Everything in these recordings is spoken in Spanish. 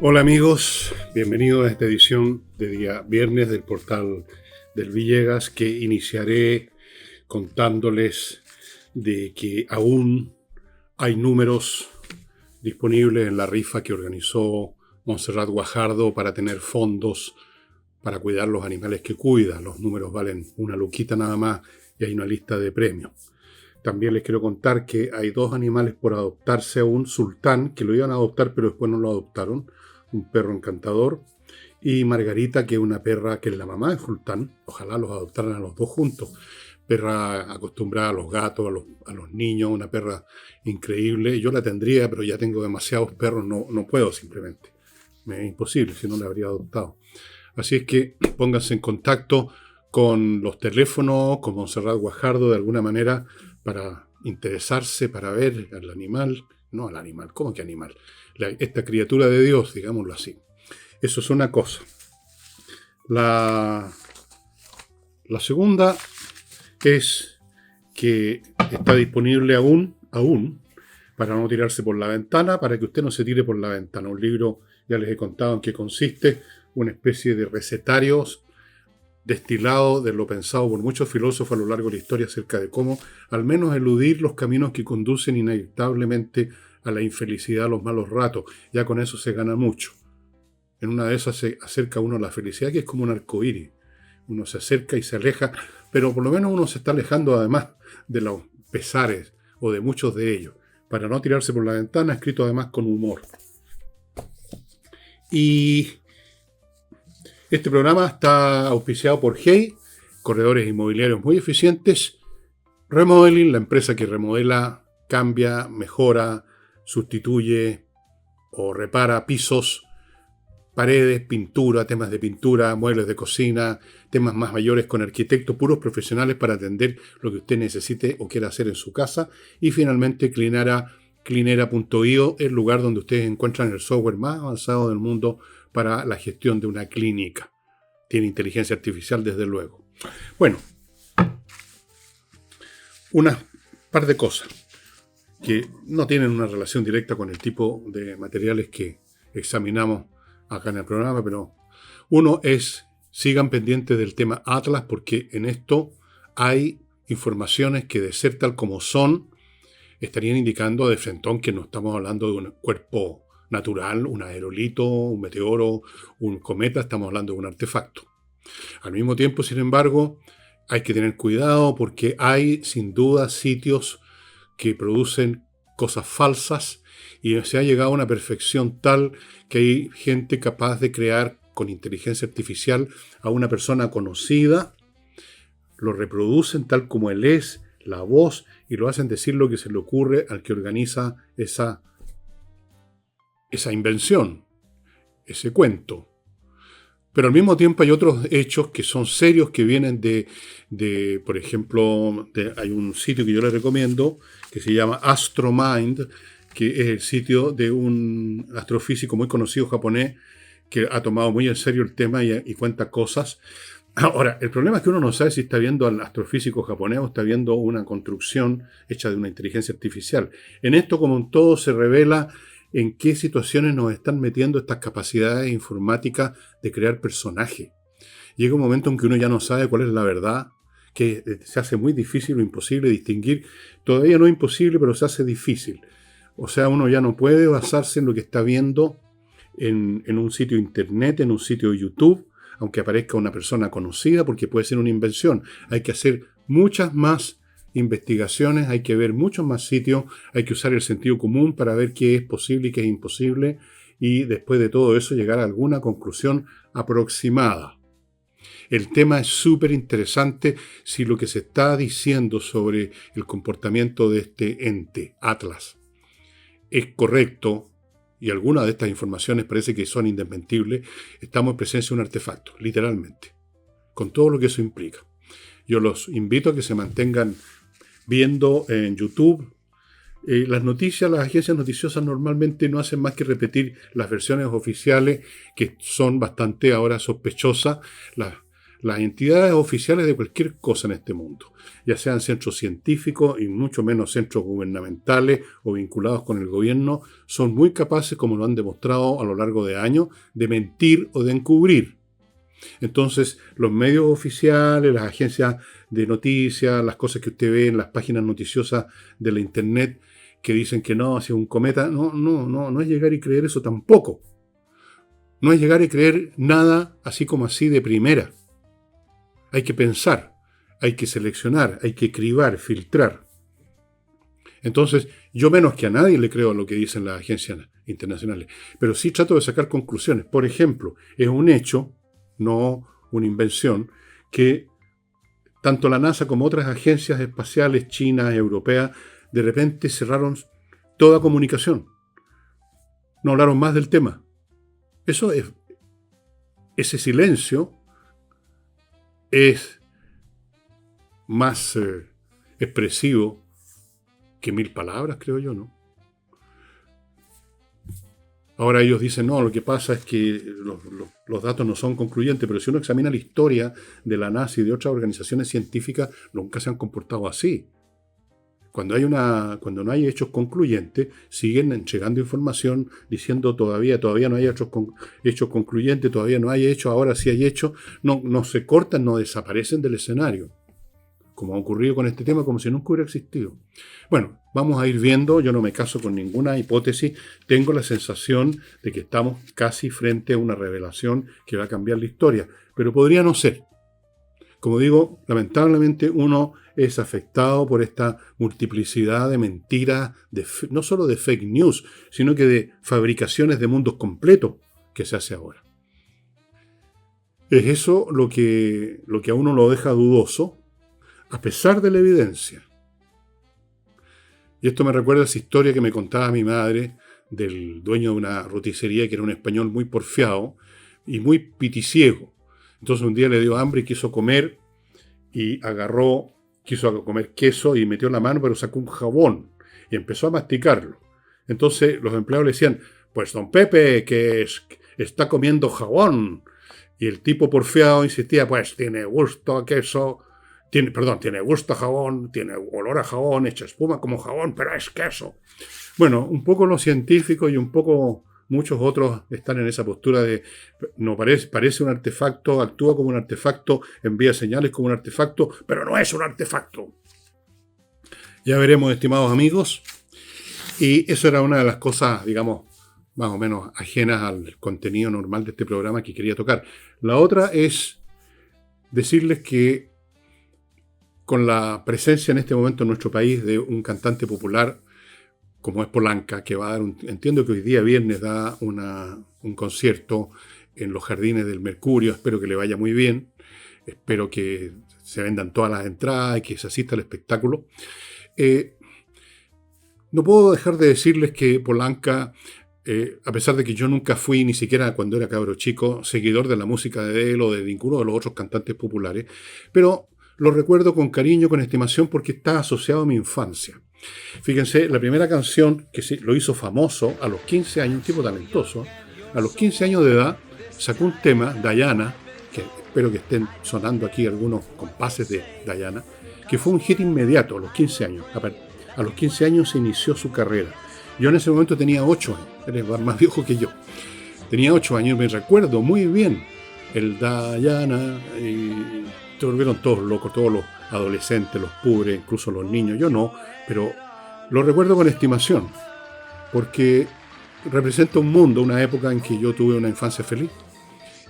Hola amigos, bienvenidos a esta edición de día viernes del portal del Villegas, que iniciaré contándoles de que aún hay números disponibles en la rifa que organizó Montserrat Guajardo para tener fondos para cuidar los animales que cuida. Los números valen una luquita nada más y hay una lista de premios. También les quiero contar que hay 2 animales por adoptarse aún: Sultán, que lo iban a adoptar pero después no lo adoptaron, un perro encantador, y Margarita, que es una perra que es la mamá de Sultán. Ojalá los adoptaran a los 2 juntos. Perra acostumbrada a los gatos, a los niños, una perra increíble. Yo la tendría, pero ya tengo demasiados perros, no puedo simplemente. Me es imposible, si no la habría adoptado. Así es que pónganse en contacto con los teléfonos, con Montserrat Guajardo de alguna manera, para interesarse, para ver al animal. No al animal, ¿cómo que animal? Esta criatura de Dios, digámoslo así. Eso es una cosa. La segunda es que está disponible aún, para no tirarse por la ventana, para que usted no se tire por la ventana. Un libro, ya les he contado en qué consiste, una especie de recetarios destilado de lo pensado por muchos filósofos a lo largo de la historia acerca de cómo al menos eludir los caminos que conducen inevitablemente a la infelicidad, a los malos ratos. Ya con eso se gana mucho. En una de esas se acerca uno a la felicidad, que es como un arcoíris. Uno se acerca y se aleja, pero por lo menos uno se está alejando además de los pesares o de muchos de ellos, para no tirarse por la ventana, escrito además con humor. Y este programa está auspiciado por Hey, corredores inmobiliarios muy eficientes. Remodeling, la empresa que remodela, cambia, mejora, sustituye o repara pisos, paredes, pintura, temas de pintura, muebles de cocina, temas más mayores, con arquitectos puros profesionales para atender lo que usted necesite o quiera hacer en su casa. Y finalmente Clinera.io, el lugar donde ustedes encuentran el software más avanzado del mundo para la gestión de una clínica. Tiene inteligencia artificial, desde luego. Bueno, una par de cosas que no tienen una relación directa con el tipo de materiales que examinamos acá en el programa, pero uno es: sigan pendientes del tema Atlas, porque en esto hay informaciones que, de ser tal como son, estarían indicando de frentón que no estamos hablando de un cuerpo natural, un aerolito, un meteoro, un cometa. Estamos hablando de un artefacto. Al mismo tiempo, sin embargo, hay que tener cuidado, porque hay sin duda sitios que producen cosas falsas, y se ha llegado a una perfección tal que hay gente capaz de crear con inteligencia artificial a una persona conocida, lo reproducen tal como él es, la voz, y lo hacen decir lo que se le ocurre al que organiza esa invención, ese cuento. Pero al mismo tiempo hay otros hechos que son serios, que vienen por ejemplo, hay un sitio que yo les recomiendo que se llama Astromind, que es el sitio de un astrofísico muy conocido japonés que ha tomado muy en serio el tema y cuenta cosas. Ahora, el problema es que uno no sabe si está viendo al astrofísico japonés o está viendo una construcción hecha de una inteligencia artificial. En esto, como en todo, se revela en qué situaciones nos están metiendo estas capacidades informáticas de crear personajes. Llega un momento en que uno ya no sabe cuál es la verdad, que se hace muy difícil o imposible distinguir. Todavía no es imposible, pero se hace difícil. O sea, uno ya no puede basarse en lo que está viendo en un sitio internet, en un sitio YouTube, aunque aparezca una persona conocida, porque puede ser una invención. Hay que hacer muchas más investigaciones, hay que ver muchos más sitios, hay que usar el sentido común para ver qué es posible y qué es imposible, y después de todo eso llegar a alguna conclusión aproximada. El tema es súper interesante si lo que se está diciendo sobre el comportamiento de este ente, Atlas, es correcto, y algunas de estas informaciones parece que son indesmentibles. Estamos en presencia de un artefacto, literalmente, con todo lo que eso implica. Yo los invito a que se mantengan viendo en YouTube las noticias. Las agencias noticiosas normalmente no hacen más que repetir las versiones oficiales, que son bastante ahora sospechosas. las entidades oficiales de cualquier cosa en este mundo, ya sean centros científicos y mucho menos centros gubernamentales o vinculados con el gobierno, son muy capaces, como lo han demostrado a lo largo de años, de mentir o de encubrir. Entonces, los medios oficiales, las agencias de noticias, las cosas que usted ve en las páginas noticiosas de la internet que dicen que no, si es un cometa, no es llegar y creer eso tampoco. No es llegar y creer nada así como así de primera. Hay que pensar, hay que seleccionar, hay que cribar, filtrar. Entonces, yo menos que a nadie le creo a lo que dicen las agencias internacionales, pero sí trato de sacar conclusiones. Por ejemplo, es un hecho, no una invención, que tanto la NASA como otras agencias espaciales chinas, europeas, de repente cerraron toda comunicación. No hablaron más del tema. Ese silencio es más expresivo que 1000 palabras, creo yo, ¿no? Ahora ellos dicen, no, lo que pasa es que los datos no son concluyentes, pero si uno examina la historia de la NASA y de otras organizaciones científicas, nunca se han comportado así. Cuando no hay hechos concluyentes, siguen entregando información diciendo todavía no hay hechos concluyentes, todavía no hay hechos, ahora sí hay hechos, no se cortan, no desaparecen del escenario, como ha ocurrido con este tema, como si nunca hubiera existido. Bueno, vamos a ir viendo, yo no me caso con ninguna hipótesis, tengo la sensación de que estamos casi frente a una revelación que va a cambiar la historia, pero podría no ser. Como digo, lamentablemente uno es afectado por esta multiplicidad de mentiras, no solo de fake news, sino que de fabricaciones de mundos completos que se hace ahora. Es eso lo que a uno lo deja dudoso, a pesar de la evidencia. Y esto me recuerda a esa historia que me contaba mi madre del dueño de una roticería que era un español muy porfiado y muy piticiego. Entonces un día le dio hambre y quiso comer y quiso comer queso y metió la mano, pero sacó un jabón y empezó a masticarlo. Entonces los empleados le decían, pues don Pepe, está comiendo jabón. Y el tipo porfiado insistía, pues tiene gusto a queso, tiene gusto a jabón, tiene olor a jabón, echa espuma como jabón, pero es queso. Bueno, un poco los científicos y un poco muchos otros están en esa postura de, no parece un artefacto, actúa como un artefacto, envía señales como un artefacto, pero no es un artefacto. Ya veremos, estimados amigos. Y eso era una de las cosas, digamos, más o menos ajenas al contenido normal de este programa que quería tocar. La otra es decirles que con la presencia en este momento en nuestro país de un cantante popular como es Polanca, que va a dar entiendo que hoy día viernes da un concierto en los Jardines del Mercurio, espero que le vaya muy bien, espero que se vendan todas las entradas y que se asista al espectáculo. No puedo dejar de decirles que Polanca, a pesar de que yo nunca fui, ni siquiera cuando era cabro chico, seguidor de la música de él o de ninguno de los otros cantantes populares, pero lo recuerdo con cariño, con estimación, porque está asociado a mi infancia. Fíjense, la primera canción que lo hizo famoso a los 15 años, un tipo talentoso, a los 15 años de edad, sacó un tema, Diana, que espero que estén sonando aquí algunos compases de Diana, que fue un hit inmediato a los 15 años. A los 15 años se inició su carrera. Yo en ese momento tenía 8 años, eres más viejo que yo. Tenía 8 años y me recuerdo muy bien el Diana, y se volvieron todos locos, todos los adolescentes, los pobres, incluso los niños. Yo no, pero lo recuerdo con estimación, porque representa un mundo, una época en que yo tuve una infancia feliz.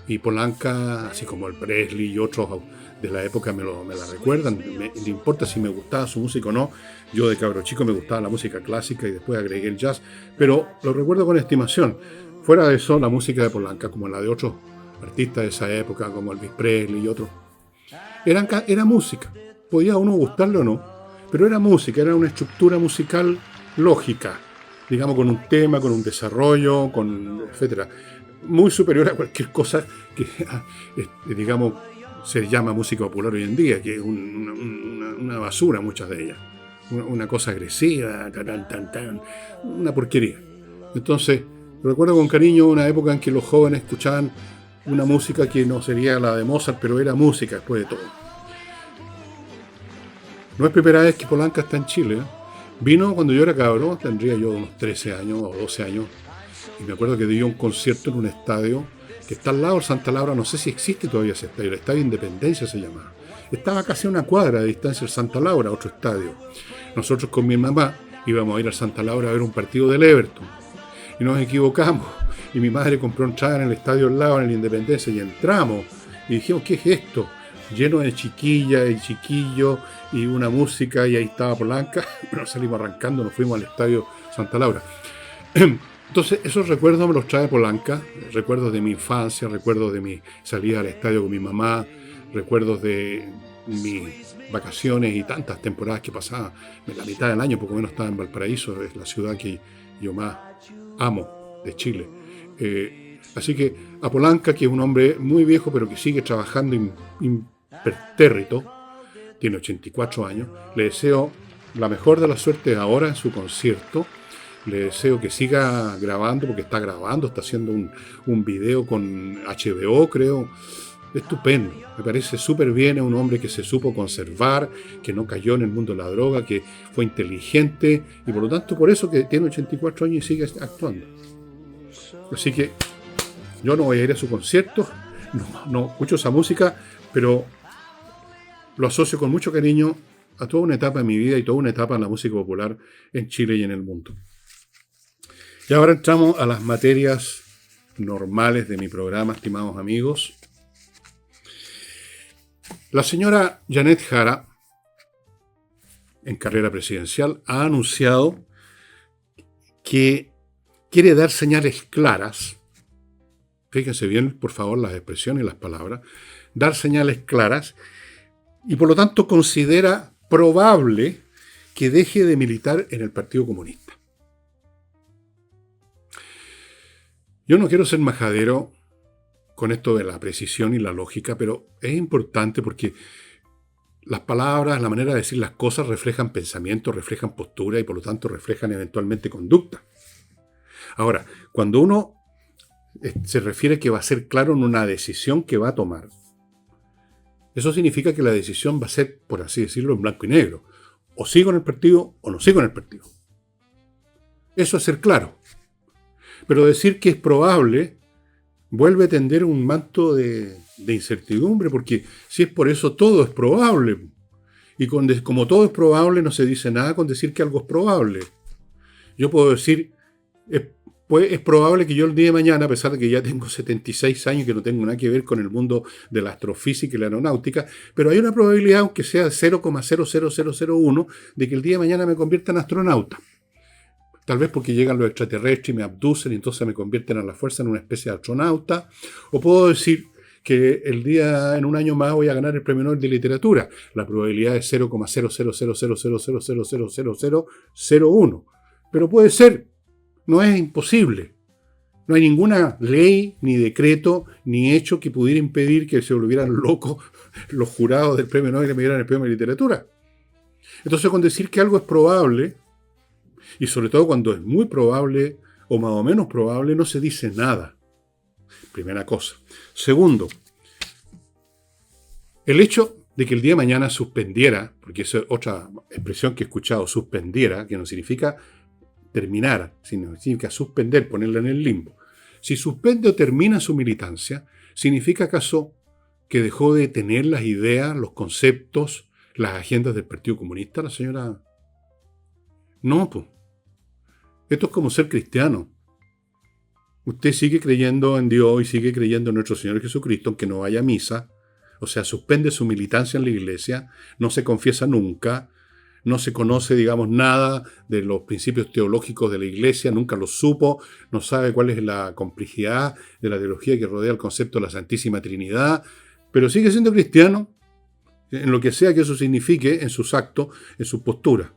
Y Polanca, así como el Presley y otros de la época me la recuerdan. No importa si me gustaba su música o no. Yo de cabro chico me gustaba la música clásica y después agregué el jazz, pero lo recuerdo con estimación. Fuera de eso, la música de Polanca, como la de otros artistas de esa época, como Elvis Presley y otros, era música. Podía a uno gustarle o no, pero era música, era una estructura musical lógica, digamos, con un tema, con un desarrollo, etcétera, muy superior a cualquier cosa que, digamos, se llama música popular hoy en día, que es una basura, muchas de ellas, una cosa agresiva, una porquería. Entonces, recuerdo con cariño una época en que los jóvenes escuchaban una música que no sería la de Mozart, pero era música después de todo. No es primera vez que Polanca está en Chile. Vino cuando yo era cabrón, tendría yo unos 13 años o 12 años, y me acuerdo que dio un concierto en un estadio que está al lado del Santa Laura, no sé si existe todavía ese estadio, el Estadio Independencia se llamaba. Estaba casi a una cuadra de distancia del Santa Laura, otro estadio. Nosotros con mi mamá íbamos a ir al Santa Laura a ver un partido del Everton, y nos equivocamos, y mi madre compró entrada en el estadio al lado, en el Independencia, y entramos, y dijimos, ¿qué es esto? Lleno de chiquillas y chiquillos, y una música, y ahí estaba Polanca. Nos salimos arrancando, nos fuimos al estadio Santa Laura. Entonces, esos recuerdos me los trae Polanca, recuerdos de mi infancia, recuerdos de mi salida al estadio con mi mamá, recuerdos de mis vacaciones y tantas temporadas que pasaba. En la mitad del año, poco menos, estaba en Valparaíso, es la ciudad que yo más amo de Chile. Así que a Polanca, que es un hombre muy viejo, pero que sigue trabajando impertérrito, tiene 84 años, le deseo la mejor de las suertes ahora en su concierto. Le deseo que siga grabando, porque está grabando, está haciendo un video con HBO, creo. Estupendo, me parece súper bien. Es un hombre que se supo conservar, que no cayó en el mundo de la droga, que fue inteligente, y por lo tanto, por eso que tiene 84 años y sigue actuando. Así que yo no voy a ir a su concierto, no escucho esa música, pero lo asocio con mucho cariño a toda una etapa de mi vida y toda una etapa en la música popular en Chile y en el mundo. Y ahora entramos a las materias normales de mi programa, estimados amigos. La señora Janet Jara, en carrera presidencial, ha anunciado que quiere dar señales claras. Fíjense bien, por favor, las expresiones y las palabras. Dar señales claras, y por lo tanto considera probable que deje de militar en el Partido Comunista. Yo no quiero ser majadero con esto de la precisión y la lógica, pero es importante porque las palabras, la manera de decir las cosas reflejan pensamiento, reflejan postura y por lo tanto reflejan eventualmente conducta. Ahora, cuando uno se refiere que va a ser claro en una decisión que va a tomar, eso significa que la decisión va a ser, por así decirlo, en blanco y negro. O sigo en el partido o no sigo en el partido. Eso es ser claro. Pero decir que es probable vuelve a tender un manto de incertidumbre, porque si es por eso, todo es probable. Y como todo es probable, no se dice nada con decir que algo es probable. Yo puedo decir, es probable que yo el día de mañana, a pesar de que ya tengo 76 años, que no tengo nada que ver con el mundo de la astrofísica y la aeronáutica, pero hay una probabilidad, aunque sea 0,00001, de que el día de mañana me convierta en astronauta. Tal vez porque llegan los extraterrestres y me abducen y entonces me convierten a la fuerza en una especie de astronauta. O puedo decir que en un año más voy a ganar el Premio Nobel de Literatura. La probabilidad es 0,00000000001. Pero puede ser, no es imposible. No hay ninguna ley, ni decreto, ni hecho que pudiera impedir que se volvieran locos los jurados del Premio Nobel y me dieran el Premio de Literatura. Entonces, con decir que algo es probable, y sobre todo cuando es muy probable o más o menos probable, no se dice nada. Primera cosa. Segundo, el hecho de que el día de mañana suspendiera, porque esa es otra expresión que he escuchado, suspendiera, que no significa terminar, sino significa suspender, ponerla en el limbo. Si suspende o termina su militancia, ¿significa acaso que dejó de tener las ideas, los conceptos, las agendas del Partido Comunista, la señora? No, pues. Esto es como ser cristiano. Usted sigue creyendo en Dios y sigue creyendo en nuestro Señor Jesucristo, aunque no vaya a misa. O sea, suspende su militancia en la iglesia, no se confiesa nunca, no se conoce, digamos, nada de los principios teológicos de la iglesia, nunca los supo, no sabe cuál es la complejidad de la teología que rodea el concepto de la Santísima Trinidad, pero sigue siendo cristiano, en lo que sea que eso signifique, en sus actos, en su postura.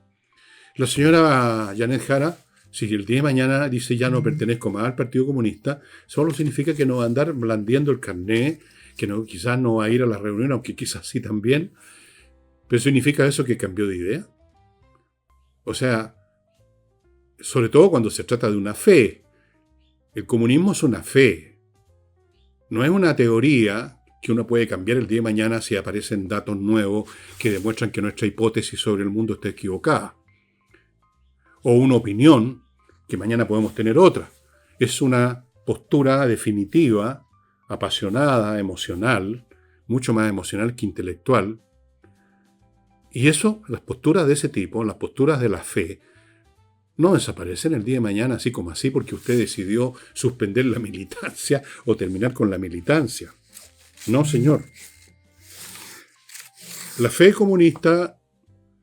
La señora Janet Jara, si el día de mañana dice ya no pertenezco más al Partido Comunista, solo significa que no va a andar blandiendo el carné, que quizás no va a ir a la reunión, aunque quizás sí también. Pero significa eso que cambió de idea. O sea, sobre todo cuando se trata de una fe. El comunismo es una fe. No es una teoría que uno puede cambiar el día de mañana si aparecen datos nuevos que demuestran que nuestra hipótesis sobre el mundo está equivocada. O una opinión que mañana podemos tener otra. Es una postura definitiva, apasionada, emocional, mucho más emocional que intelectual. Y eso, las posturas de ese tipo, las posturas de la fe, no desaparecen el día de mañana así como así porque usted decidió suspender la militancia o terminar con la militancia. No, señor. La fe comunista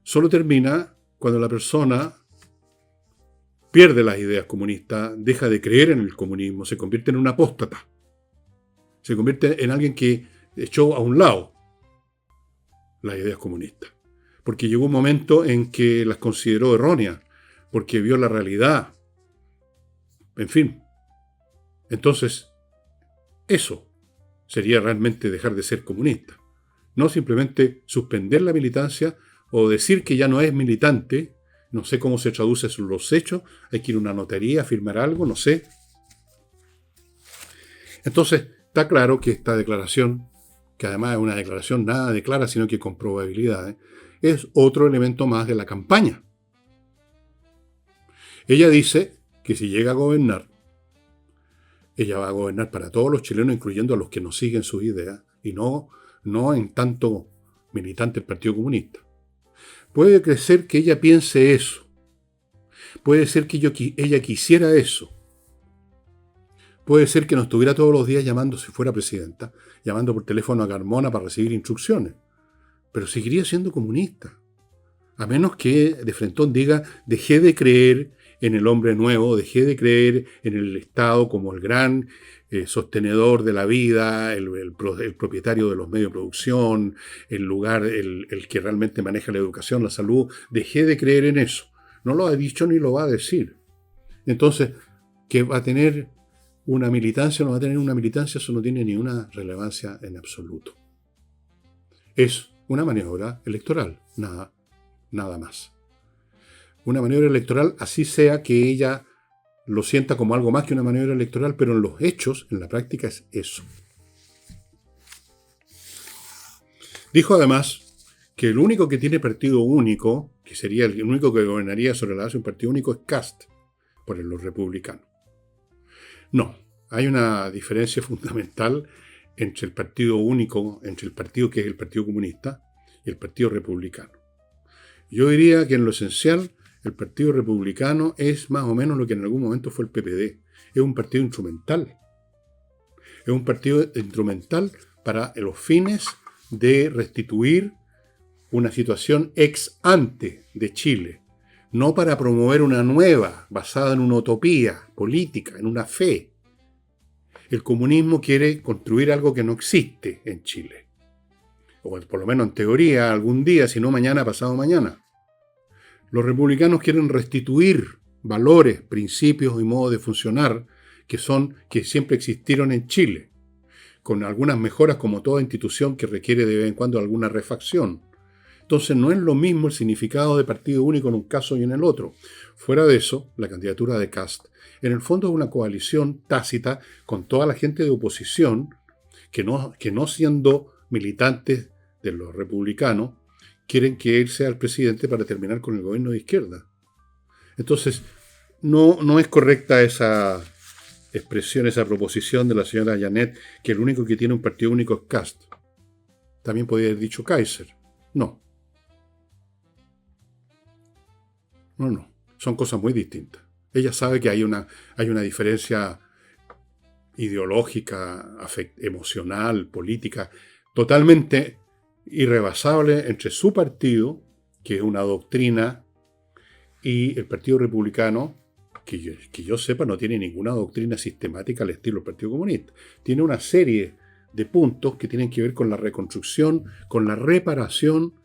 solo termina cuando la persona pierde las ideas comunistas, deja de creer en el comunismo, se convierte en un apóstata. Se convierte en alguien que echó a un lado las ideas comunistas. Porque llegó un momento en que las consideró erróneas, porque vio la realidad. En fin. Entonces, eso sería realmente dejar de ser comunista. No simplemente suspender la militancia o decir que ya no es militante. No sé cómo se traduce eso en los hechos. Hay que ir a una notaría, firmar algo, no sé. Entonces, está claro que esta declaración, que además es una declaración nada de clara, sino que con probabilidades, es otro elemento más de la campaña. Ella dice que si llega a gobernar, ella va a gobernar para todos los chilenos, incluyendo a los que no siguen sus ideas, y no en tanto militante del Partido Comunista. Puede ser que ella piense eso. Puede ser que ella quisiera eso. Puede ser que nos estuviera todos los días llamando, si fuera presidenta, llamando por teléfono a Carmona para recibir instrucciones. Pero seguiría siendo comunista. A menos que de frentón diga, dejé de creer en el hombre nuevo, dejé de creer en el Estado como el gran sostenedor de la vida, el propietario de los medios de producción, el que realmente maneja la educación, la salud. Dejé de creer en eso. No lo ha dicho ni lo va a decir. Entonces, que va a tener una militancia o no va a tener una militancia, eso no tiene ni una relevancia en absoluto. Es una maniobra electoral, nada más. Una maniobra electoral, así sea que ella lo sienta como algo más que una maniobra electoral, pero en los hechos, en la práctica, es eso. Dijo además que el único que tiene partido único, que sería el único que gobernaría sobre la base de un partido único, es Kast, por los republicanos. No, hay una diferencia fundamental entre el partido único, entre el partido que es el Partido Comunista y el Partido Republicano. Yo diría que en lo esencial el Partido Republicano es más o menos lo que en algún momento fue el PPD. Es un partido instrumental. Es un partido instrumental para los fines de restituir una situación ex ante de Chile. No para promover una nueva, basada en una utopía política, en una fe. El comunismo quiere construir algo que no existe en Chile. O por lo menos en teoría, algún día, si no mañana, pasado mañana. Los republicanos quieren restituir valores, principios y modos de funcionar que siempre existieron en Chile, con algunas mejoras como toda institución que requiere de vez en cuando alguna refacción. Entonces no es lo mismo el significado de partido único en un caso y en el otro. Fuera de eso, la candidatura de Kast, en el fondo es una coalición tácita con toda la gente de oposición que no siendo militantes de los republicanos, quieren que él sea el presidente para terminar con el gobierno de izquierda. Entonces, no es correcta esa expresión, esa proposición de la señora Janet, que el único que tiene un partido único es Kast. También podría haber dicho Kaiser. No. Son cosas muy distintas. Ella sabe que hay una diferencia ideológica, emocional, política, totalmente irrebasable entre su partido, que es una doctrina, y el Partido Republicano, que yo sepa no tiene ninguna doctrina sistemática al estilo del Partido Comunista. Tiene una serie de puntos que tienen que ver con la reconstrucción, con la reparación,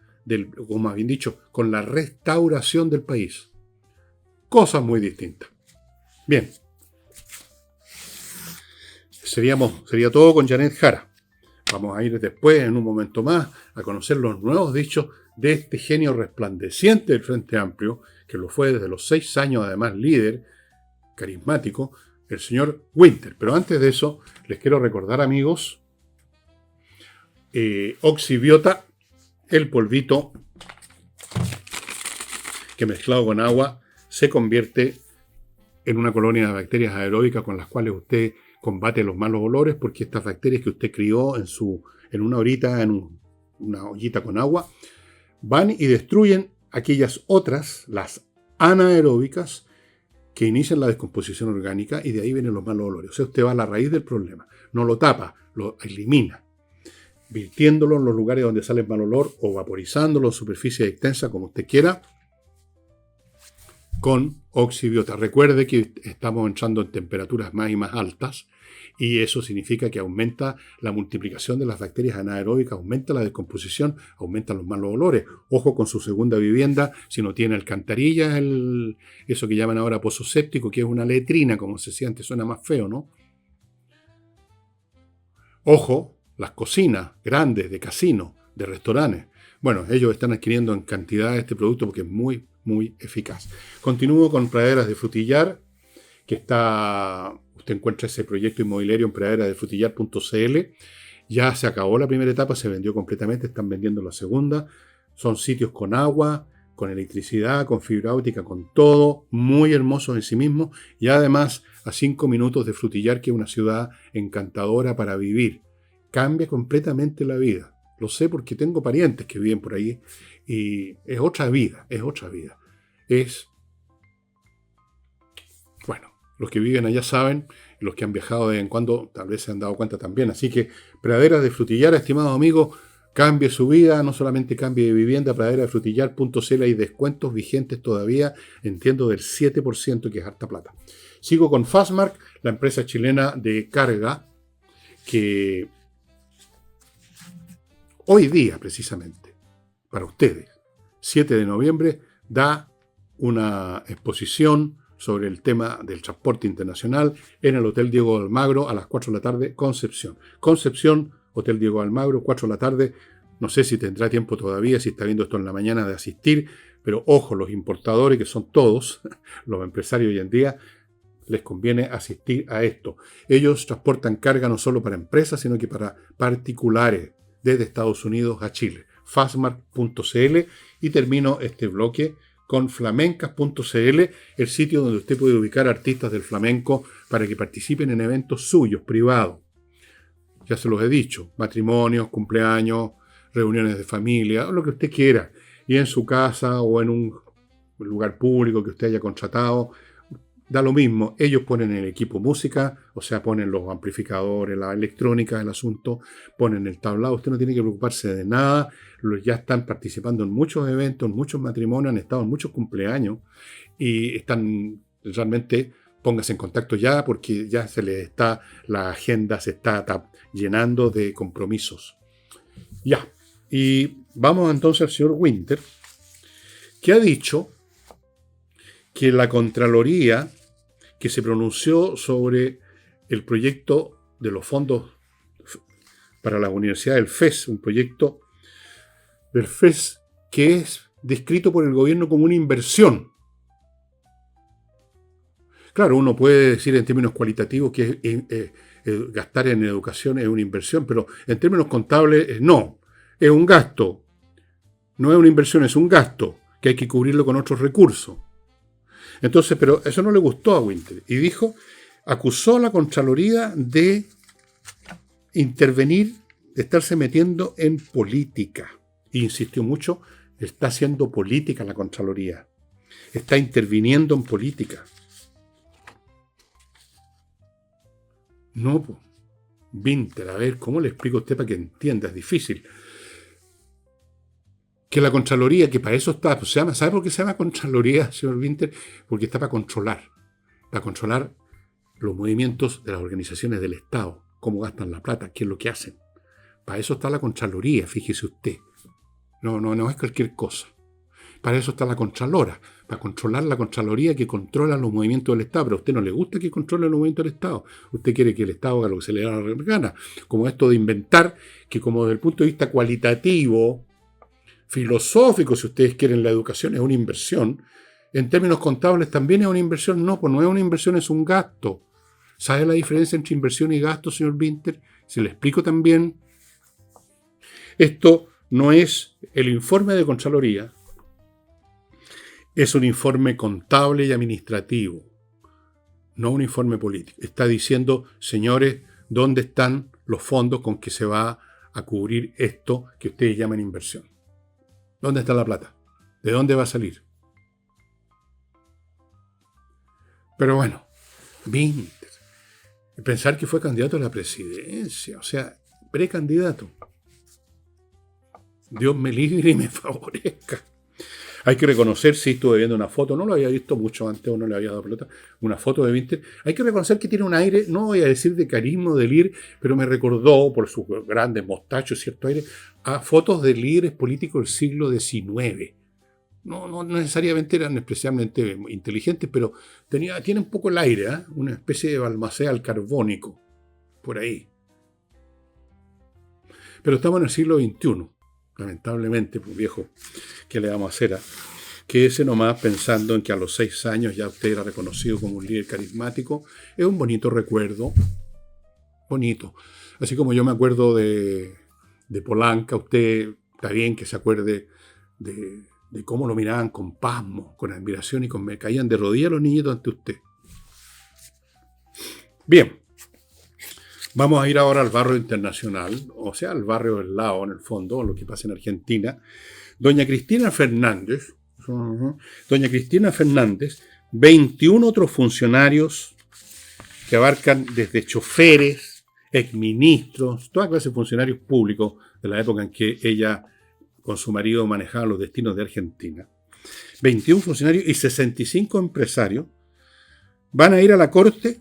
o más bien dicho, con la restauración del país. Cosas muy distintas. Bien. Sería todo con Janet Jara. Vamos a ir después, en un momento más, a conocer los nuevos dichos de este genio resplandeciente del Frente Amplio, que lo fue desde los 6 años, además líder, carismático, el señor Winter. Pero antes de eso, les quiero recordar, amigos, Oxibiota, el polvito que mezclado con agua se convierte en una colonia de bacterias aeróbicas con las cuales usted combate los malos olores, porque estas bacterias que usted crió en una horita, una ollita con agua, van y destruyen aquellas otras, las anaeróbicas, que inician la descomposición orgánica, y de ahí vienen los malos olores. O sea, usted va a la raíz del problema, no lo tapa, lo elimina, virtiéndolo en los lugares donde sale el mal olor o vaporizándolo en superficie extensa, como usted quiera, con Oxibiota. Recuerde que estamos entrando en temperaturas más y más altas, y eso significa que aumenta la multiplicación de las bacterias anaeróbicas, aumenta la descomposición, aumentan los malos olores. Ojo con su segunda vivienda, si no tiene alcantarillas, eso que llaman ahora pozo séptico, que es una letrina, como se decía antes, suena más feo, ¿no? Ojo, las cocinas grandes de casinos, de restaurantes. Bueno, ellos están adquiriendo en cantidad este producto porque es muy, muy eficaz. Continúo con praderas de frutillar, que usted encuentra ese proyecto inmobiliario en praderadefrutillar.cl. Ya se acabó la primera etapa, se vendió completamente, están vendiendo la segunda. Son sitios con agua, con electricidad, con fibra óptica, con todo, muy hermosos en sí mismos, y además a 5 minutos de Frutillar, que es una ciudad encantadora para vivir. Cambia completamente la vida. Lo sé porque tengo parientes que viven por ahí, y es otra vida, es otra vida. Bueno, los que viven allá saben, los que han viajado de vez en cuando tal vez se han dado cuenta también. Así que Praderas de Frutillar, estimados amigos, cambie su vida, no solamente cambie de vivienda. Praderadefrutillar.cl, hay descuentos vigentes todavía, entiendo del 7%, que es harta plata. Sigo con Fastmark, la empresa chilena de carga, que hoy día, precisamente, para ustedes, 7 de noviembre, da una exposición sobre el tema del transporte internacional en el Hotel Diego de Almagro a las 4 de la tarde, Concepción. Concepción, Hotel Diego de Almagro, 4 de la tarde. No sé si tendrá tiempo todavía, si está viendo esto en la mañana, de asistir, pero ojo, los importadores, que son todos, los empresarios hoy en día, les conviene asistir a esto. Ellos transportan carga no solo para empresas, sino que para particulares, desde Estados Unidos a Chile. Fastmark.cl. Y termino este bloque con flamencas.cl, el sitio donde usted puede ubicar artistas del flamenco para que participen en eventos suyos, privados. Ya se los he dicho, matrimonios, cumpleaños, reuniones de familia, lo que usted quiera. Y en su casa o en un lugar público que usted haya contratado, da lo mismo. Ellos ponen el equipo música, o sea, ponen los amplificadores, la electrónica, el asunto, ponen el tablado. Usted no tiene que preocuparse de nada. Ya están participando en muchos eventos, en muchos matrimonios, han estado en muchos cumpleaños y están realmente... Póngase en contacto ya, porque ya la agenda se está llenando de compromisos. Ya. Y vamos entonces al señor Winter, que ha dicho que la Contraloría, que se pronunció sobre el proyecto de los fondos para la Universidad del FES, un proyecto del FES que es descrito por el gobierno como una inversión. Claro, uno puede decir en términos cualitativos que gastar en educación es una inversión, pero en términos contables no, es un gasto. No es una inversión, es un gasto que hay que cubrirlo con otros recursos. Entonces, pero eso no le gustó a Winter y acusó a la Contraloría de intervenir, de estarse metiendo en política. E insistió mucho, está haciendo política la Contraloría. Está interviniendo en política. No, pues, Winter, a ver, ¿cómo le explico a usted para que entienda? Es difícil. Que la Contraloría, que para eso está, pues ¿sabe por qué se llama Contraloría, señor Winter? Porque está para controlar los movimientos de las organizaciones del Estado, cómo gastan la plata, qué es lo que hacen. Para eso está la Contraloría, fíjese usted. No es cualquier cosa. Para eso está la Contralora, para controlar la Contraloría que controla los movimientos del Estado. Pero a usted no le gusta que controle los movimientos del Estado. Usted quiere que el Estado haga lo que se le da la gana. Como esto de inventar, que como desde el punto de vista cualitativo, filosófico, si ustedes quieren, la educación es una inversión. En términos contables también es una inversión. No, pues no es una inversión, es un gasto. ¿Sabe la diferencia entre inversión y gasto, señor Winter? Se le explico también. Esto no es el informe de Contraloría, es un informe contable y administrativo, no un informe político. Está diciendo, señores, ¿dónde están los fondos con que se va a cubrir esto que ustedes llaman inversión? ¿Dónde está la plata? ¿De dónde va a salir? Pero bueno, Winter, pensar que fue candidato a la presidencia, o sea, precandidato. Dios me libre y me favorezca. Hay que reconocer, si estuve viendo una foto, no lo había visto mucho antes o no le había dado pelota, una foto de Winter. Hay que reconocer que tiene un aire, no voy a decir de carisma o de líder, pero me recordó, por sus grandes mostachos, cierto aire, a fotos de líderes políticos del siglo XIX. No necesariamente eran especialmente inteligentes, pero tiene un poco el aire, ¿eh? Una especie de Balmaceda al carbónico, por ahí. Pero estamos en el siglo XXI. Lamentablemente, pues viejo, ¿qué le vamos a hacer? Que ese nomás pensando en que a los 6 años ya usted era reconocido como un líder carismático, es un bonito recuerdo, bonito. Así como yo me acuerdo de Polanca, usted está bien que se acuerde de cómo lo miraban con pasmo, con admiración y me caían de rodillas los niñitos ante usted. Bien. Vamos a ir ahora al barrio internacional, o sea, al barrio del lado, en el fondo, lo que pasa en Argentina. Doña Cristina Fernández, 21 otros funcionarios que abarcan desde choferes, exministros, toda clase de funcionarios públicos de la época en que ella con su marido manejaban los destinos de Argentina. 21 funcionarios y 65 empresarios van a ir a la corte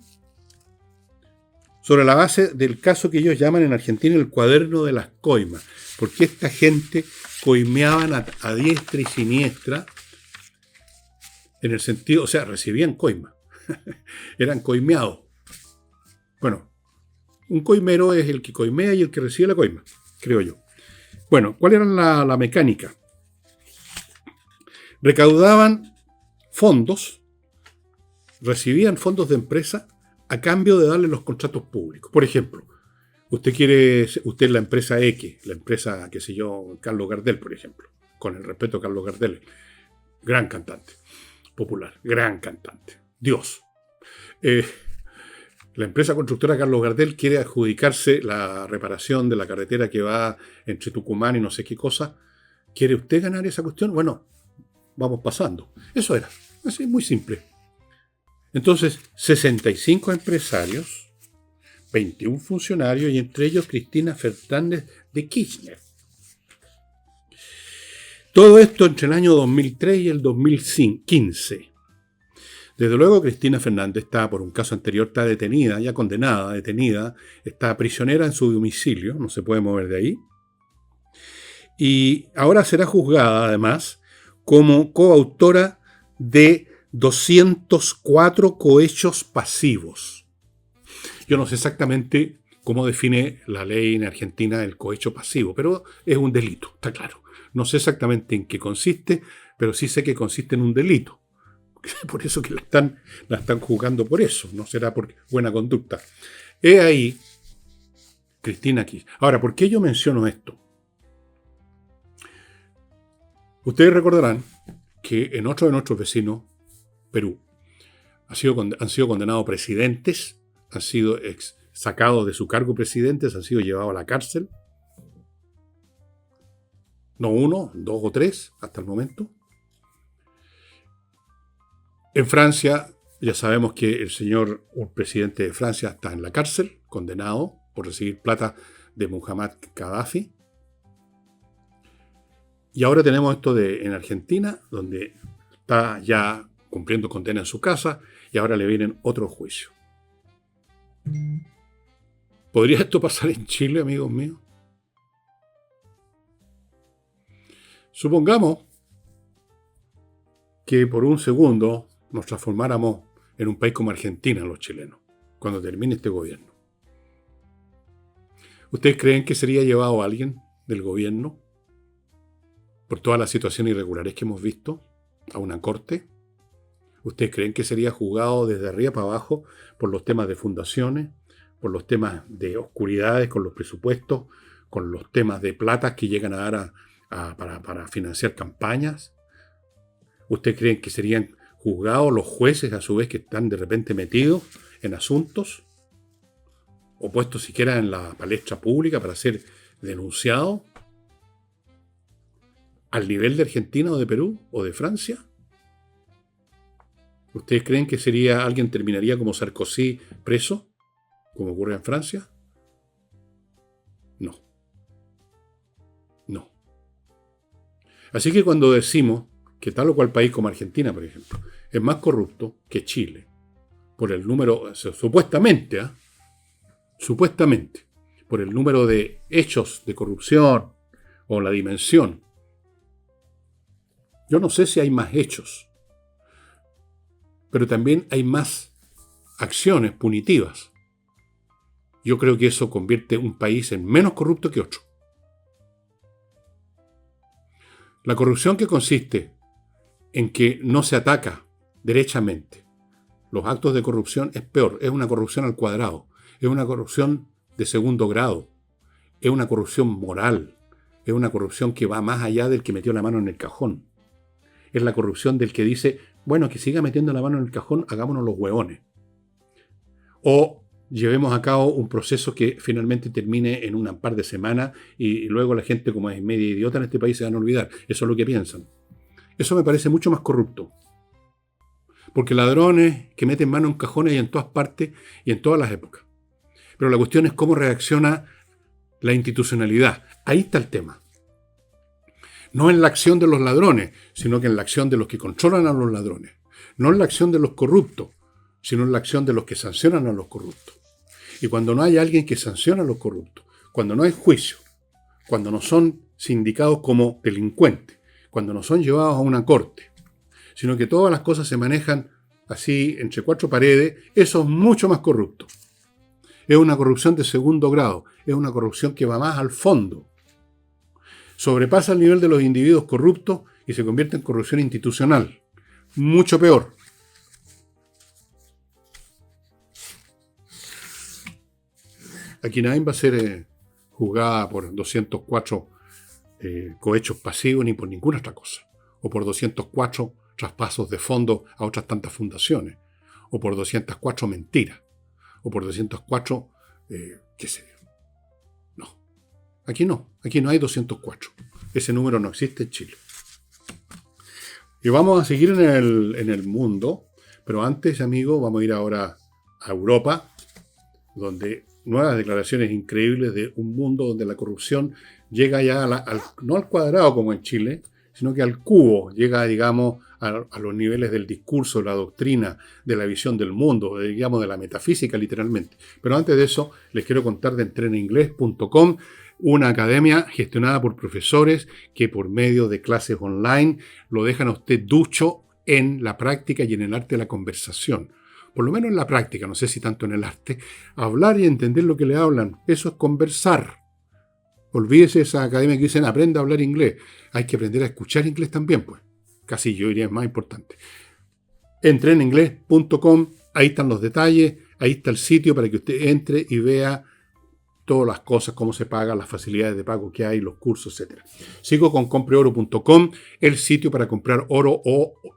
sobre la base del caso que ellos llaman en Argentina el cuaderno de las coimas, porque esta gente coimeaban a diestra y siniestra, en el sentido, o sea, recibían coima, eran coimeados. Bueno, un coimero es el que coimea y el que recibe la coima, creo yo. Bueno, ¿cuál era la mecánica? Recaudaban fondos, recibían fondos de empresa a cambio de darle los contratos públicos. Por ejemplo, usted es la empresa X, la empresa, qué sé yo, Carlos Gardel, por ejemplo, con el respeto a Carlos Gardel, gran cantante popular, gran cantante, Dios. La empresa constructora Carlos Gardel quiere adjudicarse la reparación de la carretera que va entre Tucumán y no sé qué cosa. ¿Quiere usted ganar esa cuestión? Bueno, vamos pasando. Eso era, así, muy simple. Entonces, 65 empresarios, 21 funcionarios y entre ellos Cristina Fernández de Kirchner. Todo esto entre el año 2003 y el 2015. Desde luego Cristina Fernández está, por un caso anterior, está detenida, ya condenada, detenida, está prisionera en su domicilio, no se puede mover de ahí. Y ahora será juzgada, además, como coautora de 204 cohechos pasivos. Yo no sé exactamente cómo define la ley en Argentina el cohecho pasivo, pero es un delito, está claro. No sé exactamente en qué consiste, pero sí sé que consiste en un delito. Por eso que la están juzgando por eso, no será por buena conducta. He ahí, Cristina aquí. Ahora, ¿por qué yo menciono esto? Ustedes recordarán que en otro de nuestros vecinos, Perú, han sido condenados presidentes, han sido sacados de su cargo presidentes, han sido llevados a la cárcel. No uno, 2 o 3 hasta el momento. En Francia, ya sabemos que un presidente de Francia está en la cárcel, condenado por recibir plata de Muammar Gaddafi. Y ahora tenemos esto en Argentina, donde está ya cumpliendo condena en su casa y ahora le vienen otro juicio. ¿Podría esto pasar en Chile, amigos míos? Supongamos que por un segundo nos transformáramos en un país como Argentina, los chilenos, cuando termine este gobierno. ¿Ustedes creen que sería llevado alguien del gobierno, por todas las situaciones irregulares que hemos visto, a una corte? ¿Ustedes creen que sería juzgado desde arriba para abajo por los temas de fundaciones, por los temas de oscuridades con los presupuestos, con los temas de platas que llegan a dar para financiar campañas? ¿Ustedes creen que serían juzgados los jueces a su vez que están de repente metidos en asuntos o puestos siquiera en la palestra pública para ser denunciados al nivel de Argentina o de Perú o de Francia? ¿Ustedes creen que alguien terminaría como Sarkozy preso, como ocurre en Francia? No, no. Así que cuando decimos que tal o cual país como Argentina, por ejemplo, es más corrupto que Chile, por el número, supuestamente, supuestamente, por el número de hechos de corrupción o la dimensión, yo no sé si hay más hechos, pero también hay más acciones punitivas. Yo creo que eso convierte un país en menos corrupto que otro. La corrupción que consiste en que no se ataca derechamente los actos de corrupción es peor, es una corrupción al cuadrado, es una corrupción de segundo grado, es una corrupción moral, es una corrupción que va más allá del que metió la mano en el cajón. Es la corrupción del que dice, bueno, que siga metiendo la mano en el cajón, hagámonos los hueones. O llevemos a cabo un proceso que finalmente termine en un par de semanas y luego la gente, como es media idiota en este país, se van a olvidar. Eso es lo que piensan. Eso me parece mucho más corrupto. Porque ladrones que meten mano en cajones hay en todas partes y en todas las épocas. Pero la cuestión es cómo reacciona la institucionalidad. Ahí está el tema. No en la acción de los ladrones, sino que en la acción de los que controlan a los ladrones. No en la acción de los corruptos, sino en la acción de los que sancionan a los corruptos. Y cuando no hay alguien que sanciona a los corruptos, cuando no hay juicio, cuando no son sindicados como delincuentes, cuando no son llevados a una corte, sino que todas las cosas se manejan así entre cuatro paredes, eso es mucho más corrupto. Es una corrupción de segundo grado, es una corrupción que va más al fondo. Sobrepasa el nivel de los individuos corruptos y se convierte en corrupción institucional. Mucho peor. Aquí nadie va a ser juzgada por 204 cohechos pasivos ni por ninguna otra cosa. O por 204 traspasos de fondos a otras tantas fundaciones. O por 204 mentiras. O por 204, qué sé yo. No. Aquí no hay 204. Ese número no existe en Chile. Y vamos a seguir en el mundo, pero antes, amigos, vamos a ir ahora a Europa, donde nuevas declaraciones increíbles de un mundo donde la corrupción llega ya no al cuadrado como en Chile, sino que al cubo, llega, digamos, a los niveles del discurso, de la doctrina, de la visión del mundo, digamos, de la metafísica literalmente. Pero antes de eso, les quiero contar de entreninglés.com, una academia gestionada por profesores que por medio de clases online lo dejan a usted ducho en la práctica y en el arte de la conversación. Por lo menos en la práctica, no sé si tanto en el arte. Hablar y entender lo que le hablan, eso es conversar. Olvídese esa academia que dicen aprenda a hablar inglés. Hay que aprender a escuchar inglés también, pues. Casi yo diría es más importante. Entreninglés.com, ahí están los detalles, ahí está el sitio para que usted entre y vea todas las cosas, cómo se paga, las facilidades de pago que hay, los cursos, etc. Sigo con compreoro.com, el sitio para comprar oro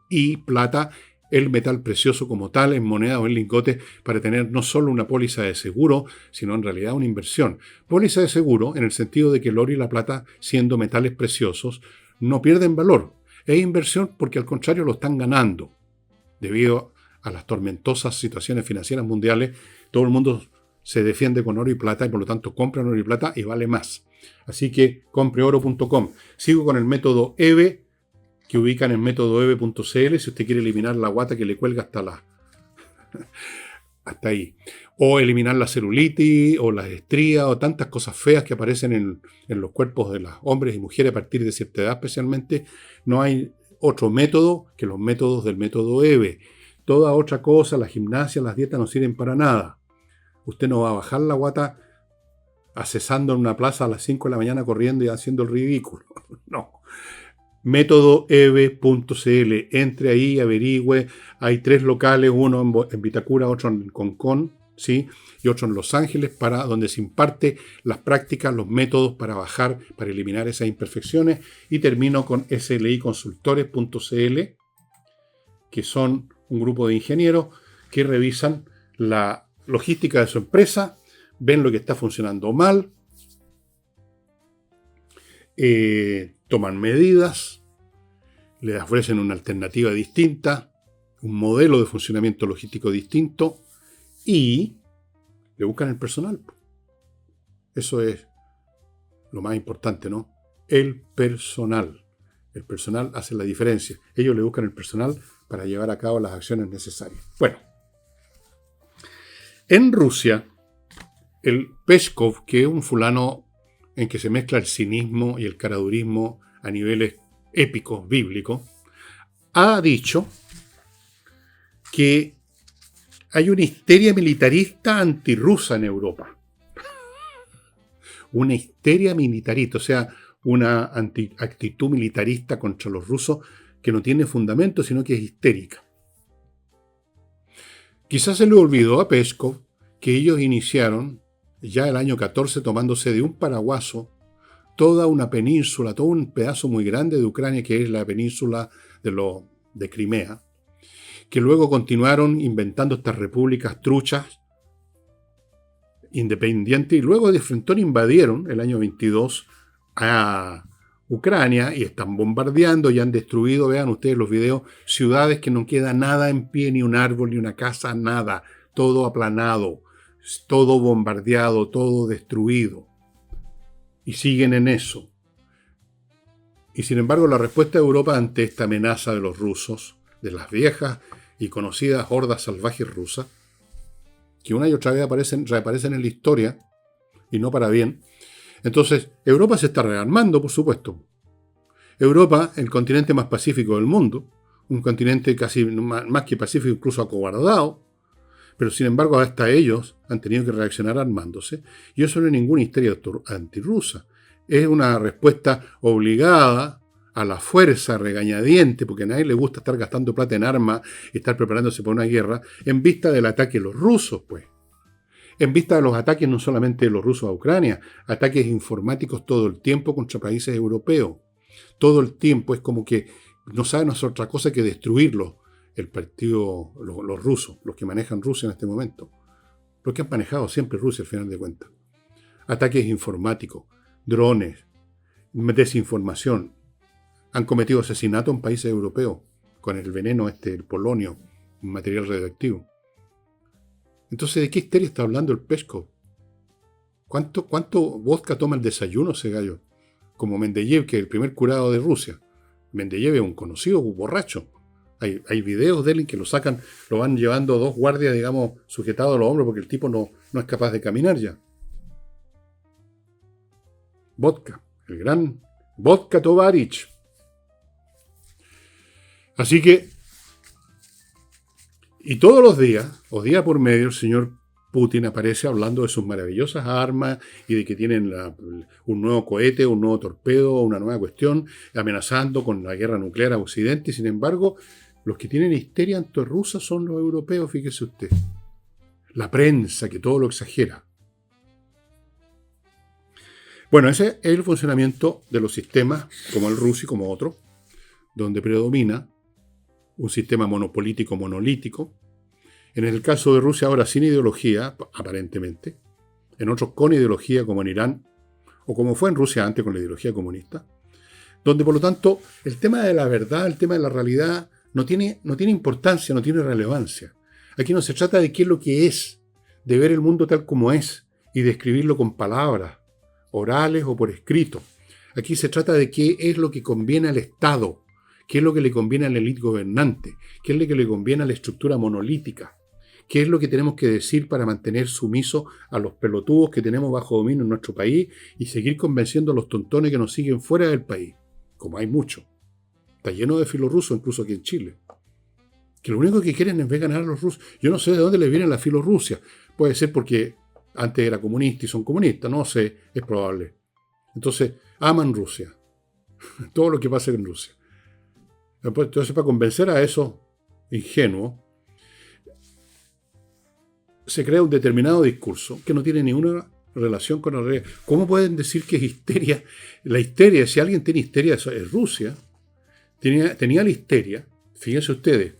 y plata, el metal precioso como tal, en moneda o en lingotes, para tener no solo una póliza de seguro, sino en realidad una inversión. Póliza de seguro en el sentido de que el oro y la plata, siendo metales preciosos, no pierden valor. Es inversión porque al contrario lo están ganando. Debido a las tormentosas situaciones financieras mundiales, todo el mundo se defiende con oro y plata y por lo tanto compran oro y plata y vale más. Así que compreoro.com. Sigo con el método EVE, que ubican en métodoeve.cl si usted quiere eliminar la guata que le cuelga hasta ahí. O eliminar la celulitis, o las estrías, o tantas cosas feas que aparecen en los cuerpos de los hombres y mujeres a partir de cierta edad especialmente. No hay otro método que los métodos del método EVE. Toda otra cosa, la gimnasia, las dietas no sirven para nada. Usted no va a bajar la guata accesando en una plaza a las 5 de la mañana corriendo y haciendo el ridículo. No. métodoeve.cl. Entre ahí, averigüe. Hay 3 locales, uno en Vitacura, otro en Concón, ¿sí? Y otro en Los Ángeles, para donde se imparte las prácticas, los métodos para bajar, para eliminar esas imperfecciones. Y termino con sliconsultores.cl, que son un grupo de ingenieros que revisan la logística de su empresa, ven lo que está funcionando mal, toman medidas, le ofrecen una alternativa distinta, un modelo de funcionamiento logístico distinto y le buscan el personal. Eso es lo más importante, ¿no? El personal. El personal hace la diferencia. Ellos le buscan el personal para llevar a cabo las acciones necesarias. Bueno, en Rusia, el Peskov, que es un fulano en que se mezcla el cinismo y el caradurismo a niveles épicos, bíblicos, ha dicho que hay una histeria militarista antirrusa en Europa. Una histeria militarista, o sea, una actitud militarista contra los rusos que no tiene fundamento, sino que es histérica. Quizás se le olvidó a Peskov que ellos iniciaron ya el año 14 tomándose de un paraguaso toda una península, todo un pedazo muy grande de Ucrania, que es la península de Crimea, que luego continuaron inventando estas repúblicas truchas, independientes, y luego de frente invadieron el año 22 a Ucrania y están bombardeando y han destruido, vean ustedes los videos, ciudades que no queda nada en pie, ni un árbol, ni una casa, nada, todo aplanado, todo bombardeado, todo destruido. Y siguen en eso. Y sin embargo, la respuesta de Europa ante esta amenaza de los rusos, de las viejas y conocidas hordas salvajes rusas, que una y otra vez reaparecen en la historia, y no para bien. Entonces, Europa se está rearmando, por supuesto. Europa, el continente más pacífico del mundo, un continente casi más que pacífico, incluso acobardado, pero sin embargo hasta ellos han tenido que reaccionar armándose, y eso no es ninguna histeria antirrusa. Es una respuesta obligada a la fuerza, regañadiente, porque a nadie le gusta estar gastando plata en armas y estar preparándose para una guerra, en vista del ataque de los rusos, pues. En vista de los ataques no solamente de los rusos a Ucrania, ataques informáticos todo el tiempo contra países europeos. Todo el tiempo es como que no saben hacer otra cosa que destruirlos. El partido, los rusos, los que manejan Rusia en este momento. Los que han manejado siempre Rusia al final de cuentas. Ataques informáticos, drones, desinformación. Han cometido asesinatos en países europeos con el veneno el polonio, un material radioactivo. Entonces, ¿de qué histeria está hablando el Peskov? ¿Cuánto vodka toma el desayuno ese gallo? Como Mendeyev, que es el primer curado de Rusia. Mendeyev es un conocido borracho. Hay videos de él en que lo van llevando 2 guardias, digamos, sujetados a los hombros porque el tipo no es capaz de caminar ya. Vodka, el gran Vodka Tovarich. Así que, y todos los días, o día por medio, el señor Putin aparece hablando de sus maravillosas armas y de que tienen un nuevo cohete, un nuevo torpedo, una nueva cuestión, amenazando con la guerra nuclear a Occidente. Y sin embargo, los que tienen histeria antirrusa son los europeos, fíjese usted. La prensa, que todo lo exagera. Bueno, ese es el funcionamiento de los sistemas, como el ruso y como otro, donde predomina un sistema monopolítico, monolítico. En el caso de Rusia ahora sin ideología, aparentemente. En otros con ideología, como en Irán, o como fue en Rusia antes con la ideología comunista. Donde, por lo tanto, el tema de la verdad, el tema de la realidad, no tiene importancia, no tiene relevancia. Aquí no se trata de qué es lo que es, de ver el mundo tal como es y describirlo con palabras, orales o por escrito. Aquí se trata de qué es lo que conviene al Estado, qué es lo que le conviene a la élite gobernante, qué es lo que le conviene a la estructura monolítica, qué es lo que tenemos que decir para mantener sumiso a los pelotudos que tenemos bajo dominio en nuestro país y seguir convenciendo a los tontones que nos siguen fuera del país, como hay muchos. Está lleno de filorrusos, incluso aquí en Chile. Que lo único que quieren es ver ganar a los rusos. Yo no sé de dónde les viene la filorrusia. Puede ser porque antes era comunista y son comunistas, no sé, es probable. Entonces, aman Rusia. Todo lo que pasa en Rusia. Entonces, para convencer a esos ingenuos, se crea un determinado discurso que no tiene ninguna relación con la realidad. ¿Cómo pueden decir que es histeria? La histeria, si alguien tiene histeria, eso es Rusia. Tenía la histeria, fíjense ustedes,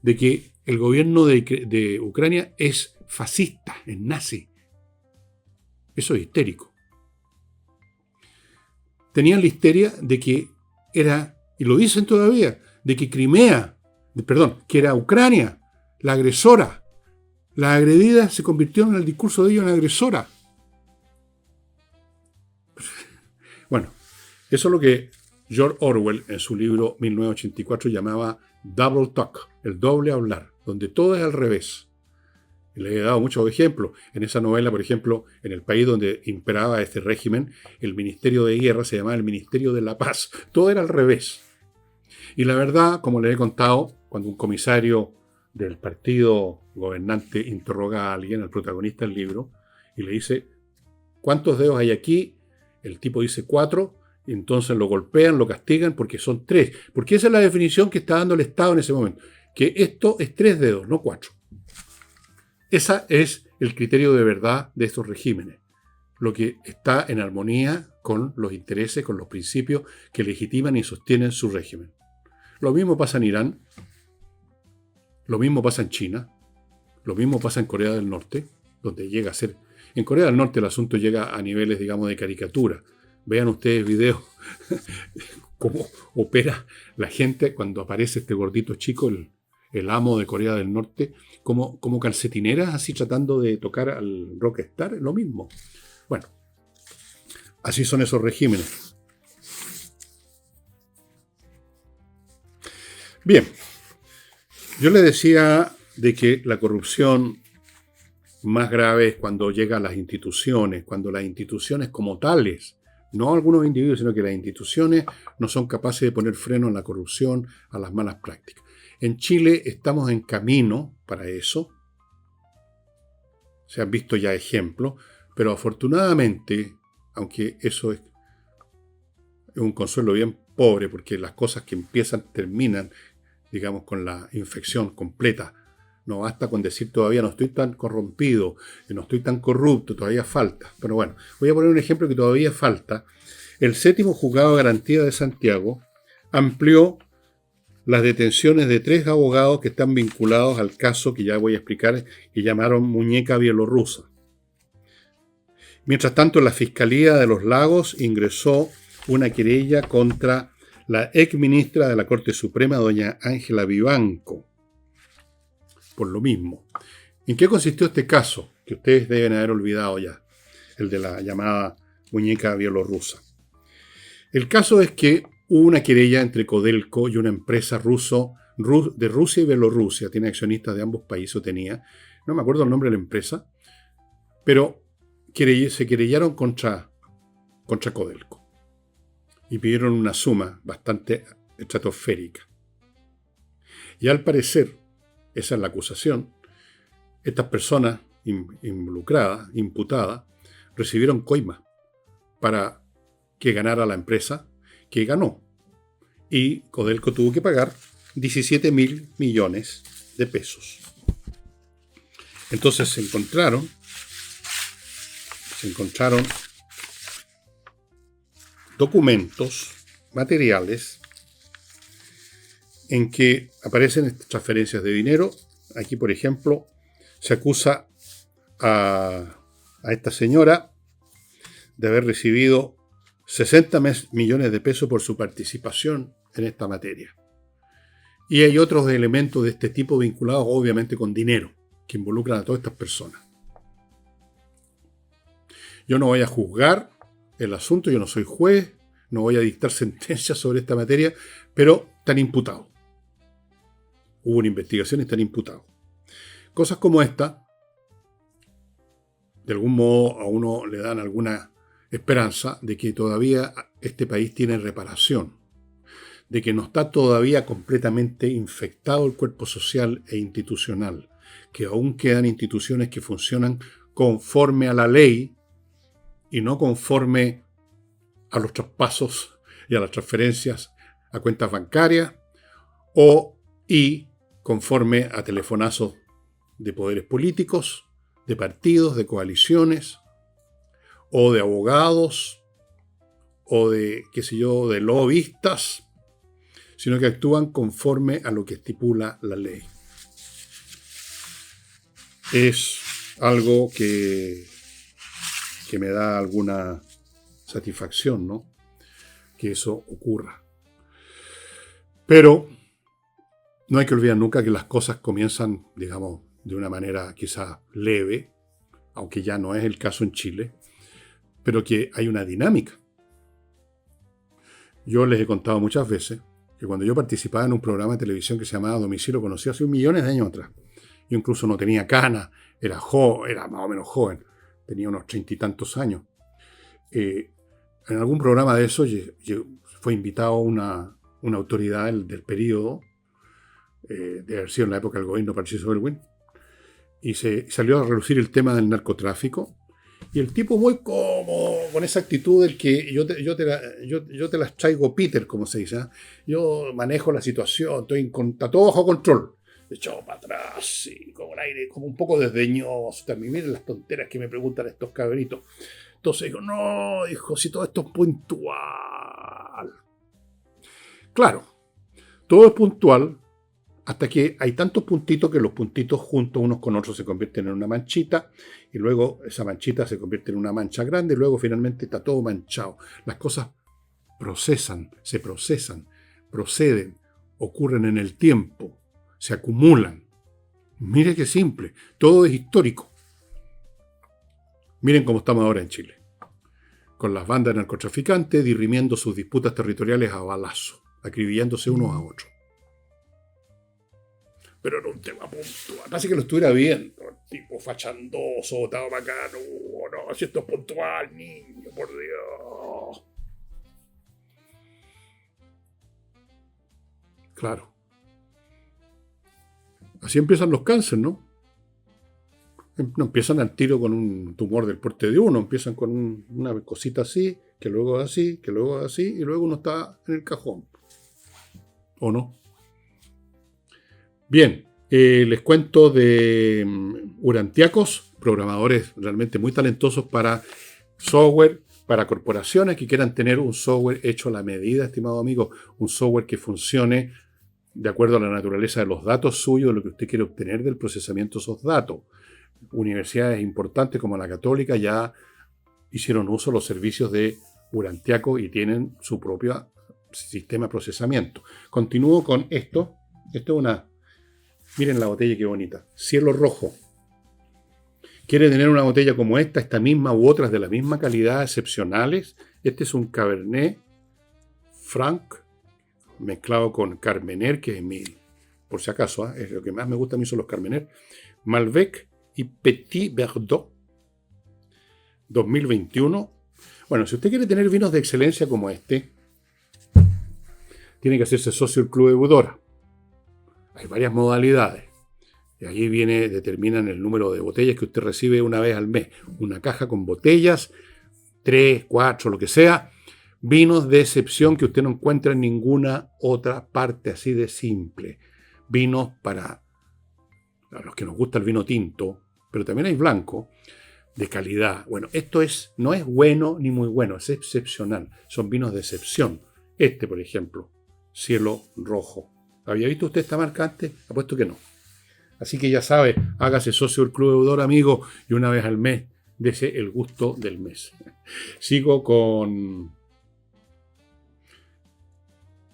de que el gobierno de Ucrania es fascista, es nazi. Eso es histérico. Tenían la histeria de que era, y lo dicen todavía, de que que era Ucrania, la agresora. La agredida se convirtió en el discurso de ellos en agresora. Bueno, eso es lo que George Orwell en su libro 1984 llamaba double talk, el doble hablar, donde todo es al revés. Y le he dado muchos ejemplos. En esa novela, por ejemplo, en el país donde imperaba este régimen, el Ministerio de Guerra se llamaba el Ministerio de la Paz. Todo era al revés. Y la verdad, como les he contado, cuando un comisario del partido gobernante interroga a alguien, al protagonista del libro, y le dice, ¿cuántos dedos hay aquí? El tipo dice 4, y entonces lo golpean, lo castigan porque son 3. Porque esa es la definición que está dando el Estado en ese momento, que esto es 3 dedos, no 4. Ese es el criterio de verdad de estos regímenes, lo que está en armonía con los intereses, con los principios que legitiman y sostienen su régimen. Lo mismo pasa en Irán, lo mismo pasa en China, lo mismo pasa en Corea del Norte, donde llega a ser... En Corea del Norte el asunto llega a niveles, digamos, de caricatura. Vean ustedes videos, cómo opera la gente cuando aparece este gordito chico, el amo de Corea del Norte, como calcetineras, así tratando de tocar al rockstar, lo mismo. Bueno, así son esos regímenes. Bien, yo le decía de que la corrupción más grave es cuando llega a las instituciones, cuando las instituciones como tales, no algunos individuos, sino que las instituciones no son capaces de poner freno a la corrupción, a las malas prácticas. En Chile estamos en camino para eso. Se han visto ya ejemplos, pero afortunadamente, aunque eso es un consuelo bien pobre, porque las cosas que empiezan terminan, digamos, con la infección completa. No basta con decir todavía no estoy tan corrompido, no estoy tan corrupto, todavía falta. Pero bueno, voy a poner un ejemplo que todavía falta. El 7º Juzgado de Garantía de Santiago amplió las detenciones de 3 abogados que están vinculados al caso que ya voy a explicar, que llamaron Muñeca Bielorrusa. Mientras tanto, la Fiscalía de los Lagos ingresó una querella contra la exministra de la Corte Suprema, doña Ángela Vivanco, por lo mismo. ¿En qué consistió este caso? Que ustedes deben haber olvidado ya, el de la llamada Muñeca Bielorrusa. El caso es que hubo una querella entre Codelco y una empresa de Rusia y Bielorrusia, tiene accionistas de ambos países, no me acuerdo el nombre de la empresa, pero se querellaron contra Codelco y pidieron una suma bastante estratosférica. Y al parecer, esa es la acusación, estas personas involucradas, imputadas, recibieron coimas para que ganara la empresa, que ganó. Y Codelco tuvo que pagar 17.000 millones de pesos. Entonces se encontraron documentos, materiales, en que aparecen estas transferencias de dinero. Aquí, por ejemplo, se acusa a esta señora de haber recibido 60 millones de pesos por su participación en esta materia. Y hay otros elementos de este tipo vinculados, obviamente, con dinero, que involucran a todas estas personas. Yo no voy a juzgar el asunto, yo no soy juez, no voy a dictar sentencias sobre esta materia, pero están imputados. Hubo una investigación y están imputados. Cosas como esta, de algún modo a uno le dan alguna esperanza de que todavía este país tiene reparación, de que no está todavía completamente infectado el cuerpo social e institucional, que aún quedan instituciones que funcionan conforme a la ley y no conforme a los traspasos y a las transferencias a cuentas bancarias y conforme a telefonazos de poderes políticos, de partidos, de coaliciones, o de abogados, o de, qué sé yo, de lobistas, sino que actúan conforme a lo que estipula la ley. Es algo que me da alguna satisfacción, ¿no? Que eso ocurra. Pero no hay que olvidar nunca que las cosas comienzan, digamos, de una manera quizás leve, aunque ya no es el caso en Chile, pero que hay una dinámica. Yo les he contado muchas veces que cuando yo participaba en un programa de televisión que se llamaba Domicilio Conocido hace millones de años atrás, yo incluso no tenía canas, era más o menos joven, tenía unos 30 y tantos años. En algún programa de eso fue invitado una autoridad del periodo, de haber sido en la época del gobierno de Patricio Aylwin, y se salió a relucir el tema del narcotráfico. Y el tipo muy cómodo, con esa actitud del que yo te las traigo Peter, como se dice. ¿Eh? Yo manejo la situación, está todo bajo control. Echado para atrás, sí, como el aire, como un poco desdeñoso. También miren las tonteras que me preguntan estos cabritos. Entonces dijo, no, dijo, si todo esto es puntual. Claro, todo es puntual hasta que hay tantos puntitos que los puntitos juntos unos con otros se convierten en una manchita y luego esa manchita se convierte en una mancha grande y luego finalmente está todo manchado. Las cosas se procesan, proceden, ocurren en el tiempo, se acumulan. Mire qué simple, todo es histórico. Miren cómo estamos ahora en Chile, con las bandas de narcotraficantes dirimiendo sus disputas territoriales a balazo, acribillándose unos a otros. Pero era un tema puntual. Parece que lo estuviera viendo. El tipo fachandoso, estaba bacano. No, si esto es puntual, niño, por Dios. Claro. Así empiezan los cánceres, ¿no? No empiezan al tiro con un tumor del porte de uno. Empiezan con una cosita así, que luego así, que luego así, y luego uno está en el cajón. ¿O no? Bien, les cuento de Urantiacos, programadores realmente muy talentosos para software, para corporaciones que quieran tener un software hecho a la medida, estimado amigo, un software que funcione de acuerdo a la naturaleza de los datos suyos, de lo que usted quiere obtener del procesamiento de esos datos. Universidades importantes como la Católica ya hicieron uso de los servicios de Urantiaco y tienen su propio sistema de procesamiento. Continúo con esto. Esto es una... Miren la botella, qué bonita. Cielo rojo. ¿Quiere tener una botella como esta misma u otras de la misma calidad, excepcionales? Este es un Cabernet Franc mezclado con Carmener, que es por si acaso, es lo que más me gusta a mí son los Carmener. Malbec y Petit Verdot 2021. Bueno, si usted quiere tener vinos de excelencia como este, tiene que hacerse socio del Club de Budora. Hay varias modalidades. Y ahí determinan el número de botellas que usted recibe una vez al mes. Una caja con botellas, 3, 4, lo que sea. Vinos de excepción que usted no encuentra en ninguna otra parte, así de simple. Vinos para los que nos gusta el vino tinto, pero también hay blanco, de calidad. Bueno, esto no es bueno ni muy bueno, es excepcional. Son vinos de excepción. Este, por ejemplo, Cielo Rojo. ¿Había visto usted esta marca antes? Apuesto que no. Así que ya sabe, hágase socio del Club de Budora, amigo, y una vez al mes, dese el gusto del mes. Sigo con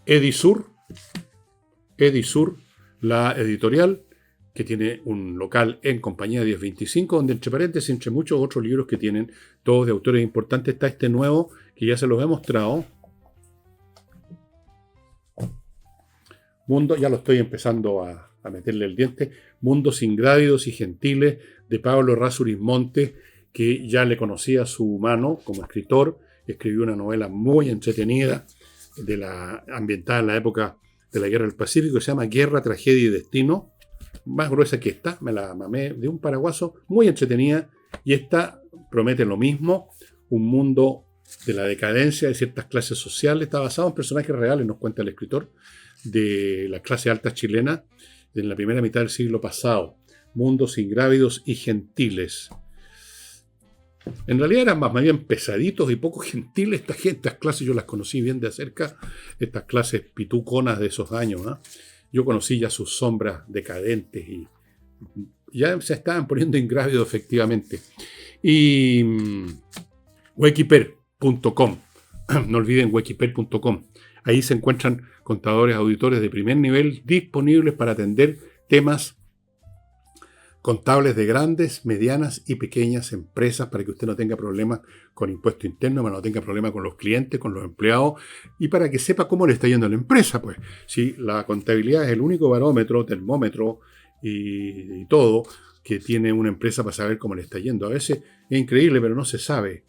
Edisur, la editorial, que tiene un local en Compañía 1025, donde entre paréntesis, entre muchos otros libros que tienen, todos de autores importantes, está este nuevo, que ya se los he mostrado. Mundo, ya lo estoy empezando a meterle el diente, Mundos ingrávidos y gentiles, de Pablo Errázuriz Montes, que ya le conocía su mano como escritor. Escribió una novela muy entretenida, ambientada en la época de la Guerra del Pacífico, que se llama Guerra, Tragedia y Destino. Más gruesa que esta, me la mamé de un paraguaso, muy entretenida, y esta promete lo mismo, un mundo de la decadencia de ciertas clases sociales. Está basado en personajes reales, nos cuenta el escritor, de la clase alta chilena en la primera mitad del siglo pasado. Mundos ingrávidos y gentiles. En realidad eran más bien pesaditos y poco gentiles esta gente. Estas clases yo las conocí bien de cerca, estas clases pituconas de esos años, ¿eh? Yo conocí ya sus sombras decadentes y ya se estaban poniendo ingrávidos efectivamente. Y Wekiper.com, no olviden Wekiper.com. Ahí se encuentran contadores, auditores de primer nivel disponibles para atender temas contables de grandes, medianas y pequeñas empresas para que usted no tenga problemas con impuesto interno, no tenga problemas con los clientes, con los empleados y para que sepa cómo le está yendo a la empresa. Pues si la contabilidad es el único barómetro, termómetro y todo que tiene una empresa para saber cómo le está yendo. A veces es increíble, pero no se sabe.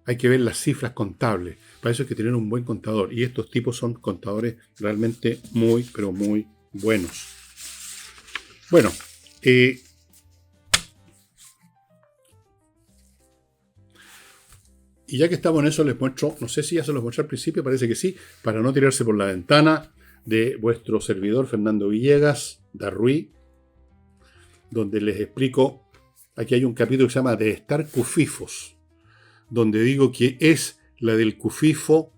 Hay que ver las cifras contables. Para eso hay que tener un buen contador. Y estos tipos son contadores realmente muy, pero muy buenos. Bueno, y ya que estamos en eso, les muestro, no sé si ya se los mostré al principio, parece que sí, para no tirarse por la ventana, de vuestro servidor Fernando Villegas, Darruí, donde les explico, aquí hay un capítulo que se llama De estar cufifos, donde digo que es la del cufifo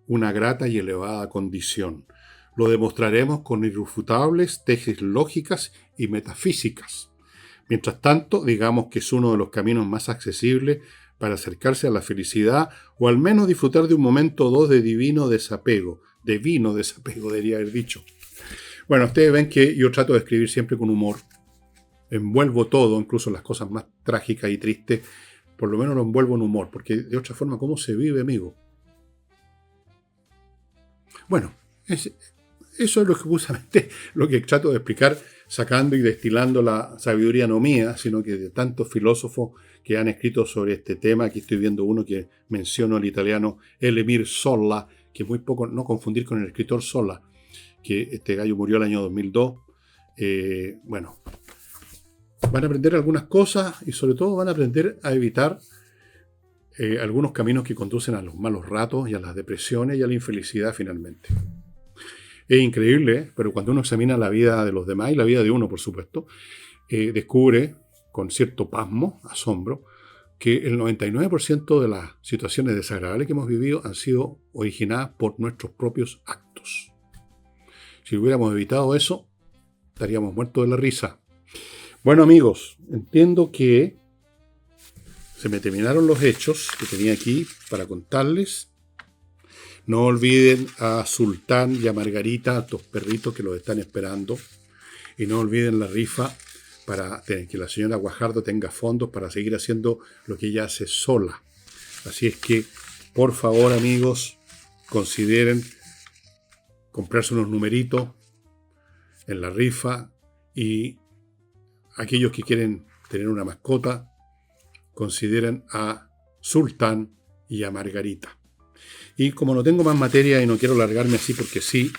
una grata y elevada condición. Lo demostraremos con irrefutables tesis lógicas y metafísicas. Mientras tanto, digamos que es uno de los caminos más accesibles para acercarse a la felicidad o al menos disfrutar de un momento o dos de divino desapego. Divino desapego, debería haber dicho. Bueno, ustedes ven que yo trato de escribir siempre con humor. Envuelvo todo, incluso las cosas más trágicas y tristes, por lo menos lo envuelvo en humor, porque de otra forma, ¿cómo se vive, amigo? Bueno, eso es lo que justamente lo que trato de explicar, sacando y destilando la sabiduría no mía, sino que de tantos filósofos que han escrito sobre este tema. Aquí estoy viendo uno que menciono al italiano Émile Zola, que muy poco, no confundir con el escritor Zola, que este gallo murió el año 2002. Bueno, van a aprender algunas cosas y sobre todo van a aprender a evitar algunos caminos que conducen a los malos ratos y a las depresiones y a la infelicidad finalmente. Es increíble, pero cuando uno examina la vida de los demás y la vida de uno, por supuesto, descubre con cierto pasmo, asombro, que el 99% de las situaciones desagradables que hemos vivido han sido originadas por nuestros propios actos. Si hubiéramos evitado eso, estaríamos muertos de la risa. Bueno, amigos, entiendo que se me terminaron los hechos que tenía aquí para contarles. No olviden a Sultán y a Margarita, a estos perritos que los están esperando. Y no olviden la rifa para que la señora Guajardo tenga fondos para seguir haciendo lo que ella hace sola. Así es que, por favor, amigos, consideren comprarse unos numeritos en la rifa y aquellos que quieren tener una mascota, consideren a Sultán y a Margarita. Y como no tengo más materia y no quiero largarme así porque sí,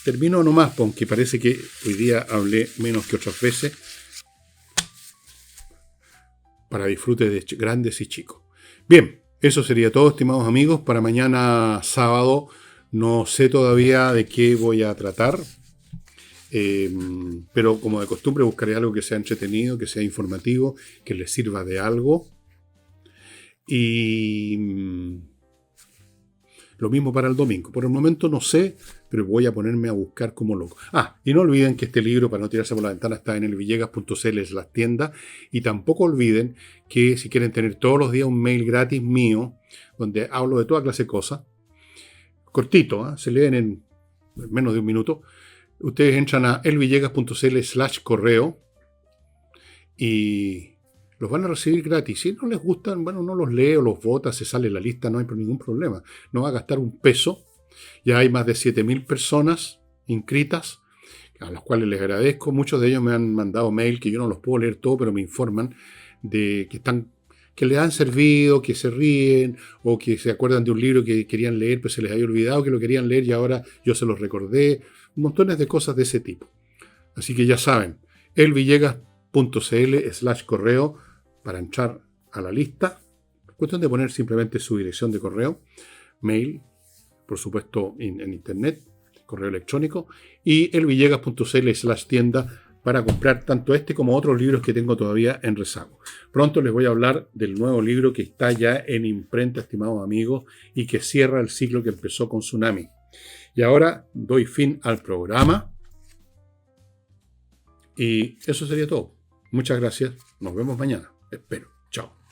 termino nomás, aunque parece que hoy día hablé menos que otras veces, para disfrute de grandes y chicos. Bien, eso sería todo, estimados amigos. Para mañana sábado no sé todavía de qué voy a tratar, pero como de costumbre buscaré algo que sea entretenido, que sea informativo, que les sirva de algo. Y lo mismo para el domingo. Por el momento no sé, pero voy a ponerme a buscar como loco. Y no olviden que este libro, para no tirarse por la ventana, está en elvillegas.cl/tienda. Y tampoco olviden que si quieren tener todos los días un mail gratis mío, donde hablo de toda clase de cosas, cortito, se leen en menos de un minuto, ustedes entran a elvillegas.cl/correo y los van a recibir gratis. Si no les gustan, bueno, no los lee o los vota, se sale la lista, no hay ningún problema. No va a gastar un peso. Ya hay más de 7.000 personas inscritas, a las cuales les agradezco. Muchos de ellos me han mandado mail que yo no los puedo leer todo, pero me informan de que les han servido, que se ríen o que se acuerdan de un libro que querían leer, pero se les había olvidado que lo querían leer y ahora yo se los recordé. Montones de cosas de ese tipo. Así que ya saben, elvillegas.cl/correo para entrar a la lista Cuestión de poner simplemente su dirección de correo, mail, por supuesto en internet, correo electrónico, y elvillegas.cl/tienda para comprar tanto este como otros libros que tengo todavía en rezago. Pronto les voy a hablar del nuevo libro que está ya en imprenta, estimados amigos, y que cierra el ciclo que empezó con Tsunami. Y ahora doy fin al programa. Y eso sería todo. Muchas gracias. Nos vemos mañana. Espero. Chao.